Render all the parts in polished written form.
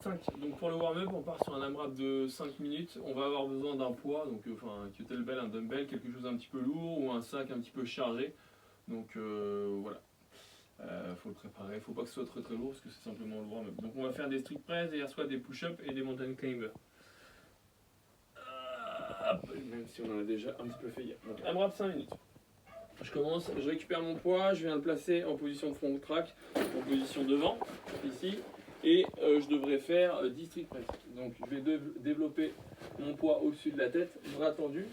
5. Donc pour le warm-up, on part sur un AMRAP de 5 minutes. On va avoir besoin d'un poids, donc un kettlebell, un dumbbell, quelque chose un petit peu lourd ou un sac un petit peu chargé. Donc voilà. Faut le préparer, faut pas que ce soit très très lourd parce que c'est simplement le warm-up. Donc on va faire des strict press, des air squats, des push-ups et des mountain climbers. Même si on en a déjà un petit peu fait hier. Donc AMRAP 5 minutes. Je commence, je récupère mon poids, je viens le placer en position de front crack, en position devant, ici, et je devrais faire 10 strict press. Donc je vais développer mon poids au-dessus de la tête, bras tendu,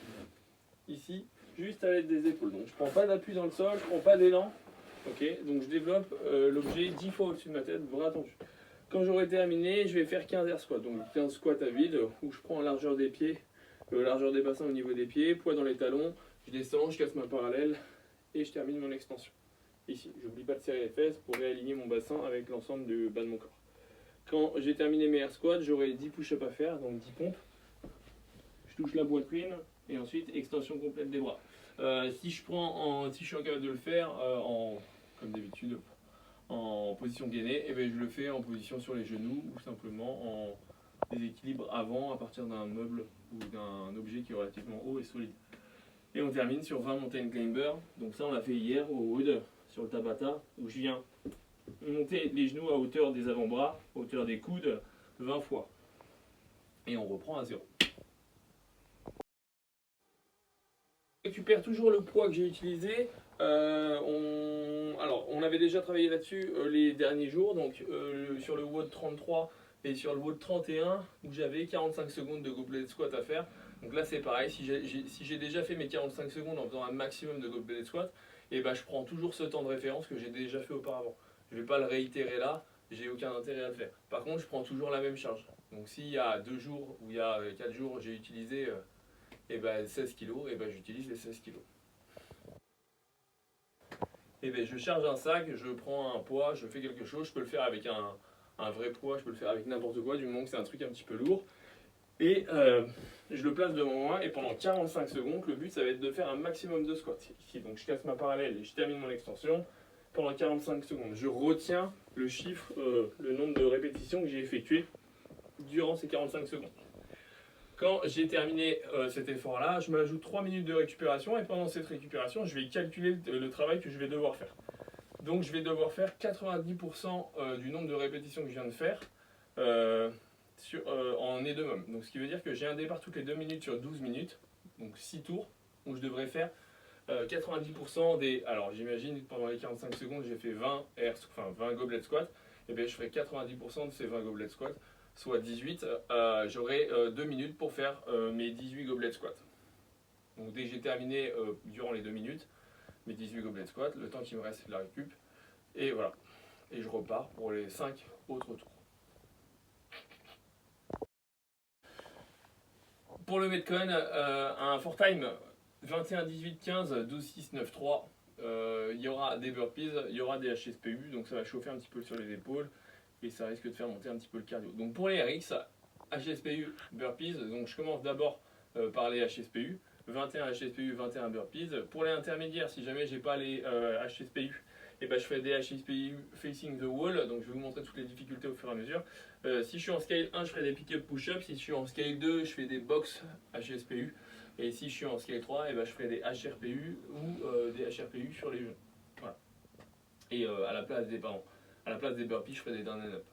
ici, juste à l'aide des épaules. Donc je prends pas d'appui dans le sol, je prends pas d'élan, ok. Donc je développe l'objet 10 fois au-dessus de ma tête, bras tendu. Quand j'aurai terminé, je vais faire 15 air squats, donc 15 squats à vide, où je prends largeur des pieds, largeur des bassins au niveau des pieds, poids dans les talons, je descends, je casse ma parallèle, et je termine mon extension. Ici, j'oublie pas de serrer les fesses pour réaligner mon bassin avec l'ensemble du bas de mon corps. Quand j'ai terminé mes air squats, j'aurai 10 push-ups à faire, donc 10 pompes. Je touche la poitrine et ensuite extension complète des bras. Si je suis incapable de le faire, comme d'habitude, en position gainée, et bien je le fais en position sur les genoux ou simplement en déséquilibre avant à partir d'un meuble ou d'un objet qui est relativement haut et solide. Et on termine sur 20 mountain climbers. Donc ça on l'a fait hier au wood sur le Tabata où je viens monter les genoux à hauteur des avant-bras, hauteur des coudes 20 fois. Et on reprend à 0. Je récupère toujours le poids que j'ai utilisé. Alors on avait déjà travaillé là-dessus les derniers jours, donc sur le WOD 33 et sur le WOD 31 où j'avais 45 secondes de goblet squat à faire. Donc là c'est pareil, si j'ai déjà fait mes 45 secondes en faisant un maximum de goblet squat, et ben je prends toujours ce temps de référence que j'ai déjà fait auparavant. Je ne vais pas le réitérer là, j'ai aucun intérêt à le faire. Par contre je prends toujours la même charge. Donc s'il y a 2 jours ou il y a 4 jours j'ai utilisé 16 kg, et ben j'utilise les 16 kg. Et ben je charge un sac, je prends un poids, je fais quelque chose, je peux le faire avec un vrai poids, je peux le faire avec n'importe quoi, du moment que c'est un truc un petit peu lourd. Et je le place devant moi et pendant 45 secondes, le but ça va être de faire un maximum de squats. Ici, donc je casse ma parallèle et je termine mon extension pendant 45 secondes. Je retiens le chiffre, le nombre de répétitions que j'ai effectuées durant ces 45 secondes. Quand j'ai terminé cet effort-là, je m'ajoute 3 minutes de récupération et pendant cette récupération, je vais calculer le travail que je vais devoir faire. Donc je vais devoir faire 90% du nombre de répétitions que je viens de faire en EDEMUM. Donc ce qui veut dire que j'ai un départ toutes les 2 minutes sur 12 minutes, donc 6 tours, où je devrais faire 90% des... Alors j'imagine pendant les 45 secondes, j'ai fait 20 goblet squats, et bien je ferai 90% de ces 20 goblet squats, soit 18, j'aurai 2 minutes pour faire mes 18 goblet squats. Donc dès que j'ai terminé durant les 2 minutes, mes 18 goblet squats, le temps qui me reste c'est de la récup, et voilà. Et je repars pour les 5 autres tours. Pour le Metcon, un 4 time 21, 18, 15, 12, 6, 9, 3. Il y aura des burpees, il y aura des HSPU, donc ça va chauffer un petit peu sur les épaules et ça risque de faire monter un petit peu le cardio. Donc pour les RX, HSPU, burpees, donc je commence d'abord par les HSPU, 21 HSPU, 21 burpees. Pour les intermédiaires, si jamais j'ai pas les HSPU, et ben je fais des HSPU facing the wall, donc je vais vous montrer toutes les difficultés au fur et à mesure. Si je suis en scale 1, je ferai des pick-up push-up, si je suis en scale 2, je fais des box HSPU, et si je suis en scale 3, et ben je ferai des HRPU ou des HRPU sur les genoux. Voilà. Et à la place des burpees, je ferai des down and up.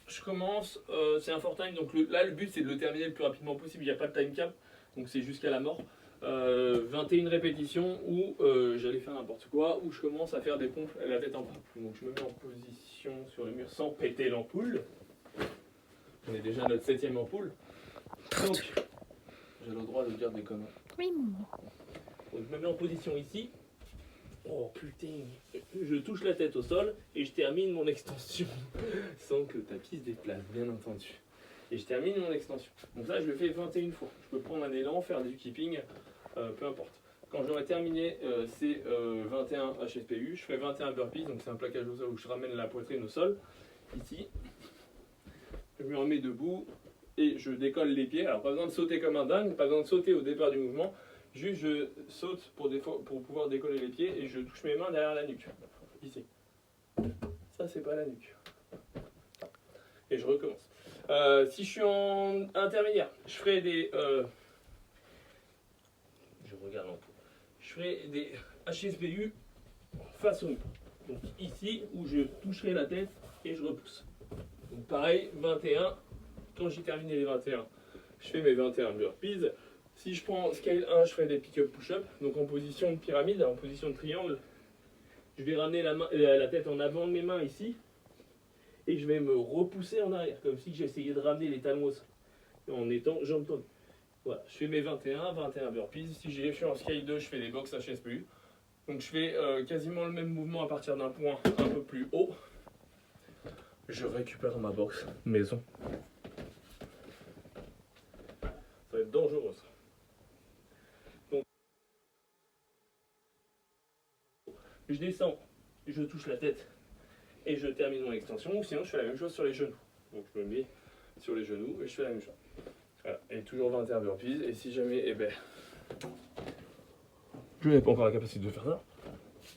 Je commence, c'est un 4 time, donc là le but c'est de le terminer le plus rapidement possible, il n'y a pas de time cap, donc c'est jusqu'à la mort. 21 répétitions où j'allais faire n'importe quoi, où je commence à faire des pompes à la tête en bas. Donc je me mets en position sur le mur sans péter l'ampoule. On est déjà à notre 7ème ampoule. Donc j'ai le droit de dire des conneries. Oui, maman. Donc je me mets en position ici. Oh putain, je touche la tête au sol et je termine mon extension sans que ta piste déplace, bien entendu. Et je termine mon extension. Donc ça, je le fais 21 fois. Je peux prendre un élan, faire du keeping, peu importe. Quand j'aurai terminé ces 21 HSPU, je ferai 21 burpees, donc c'est un plaquage au sol où je ramène la poitrine au sol, ici. Je me remets debout et je décolle les pieds. Alors pas besoin de sauter comme un dingue, pas besoin de sauter au départ du mouvement. Juste je saute pour pouvoir décoller les pieds et je touche mes mains derrière la nuque, ici. ça c'est pas la nuque. Et je recommence. Si je suis en intermédiaire, je ferai des... je regarde un peu. Je ferai des HSPU face au mur. Donc ici où je toucherai la tête et je repousse. Donc pareil, 21. Quand j'ai terminé les 21, je fais mes 21 burpees. Si je prends scale 1, je ferai des pick-up push-up. Donc en position de pyramide, en position de triangle, je vais ramener la tête en avant de mes mains ici. Et je vais me repousser en arrière, comme si j'essayais de ramener les talons au sol, en étant jambes tendues. Voilà, je fais mes 21 burpees. Si je suis en scale 2, je fais des box HSPU. Donc je fais quasiment le même mouvement à partir d'un point un peu plus haut. Je récupère ma box maison. Ça va être dangereux ça. Donc je descends, je touche la tête et je termine mon extension. Ou sinon je fais la même chose sur les genoux. Donc je me mets sur les genoux et je fais la même chose. Voilà. Et toujours 21 burpees. Et si jamais, je n'ai pas encore la capacité de faire ça,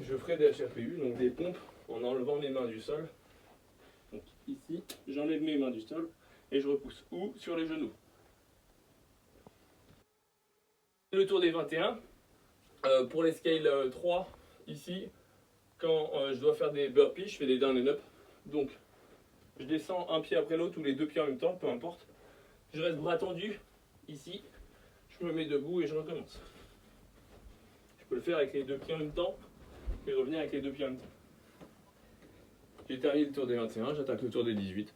je ferai des HRPU, donc des pompes en enlevant mes mains du sol. Donc ici, j'enlève mes mains du sol et je repousse. Ou sur les genoux. Le tour des 21. Pour les scale 3, ici, quand je dois faire des burpees, je fais des down and up. Donc je descends un pied après l'autre ou les deux pieds en même temps, peu importe. Je reste bras tendu, ici, je me mets debout et je recommence. Je peux le faire avec les deux pieds en même temps et revenir avec les deux pieds en même temps. J'ai terminé le tour des 21, j'attaque le tour des 18,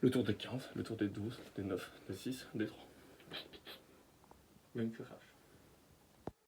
le tour des 15, le tour des 12, des 9, des 6, des 3. Même que faire.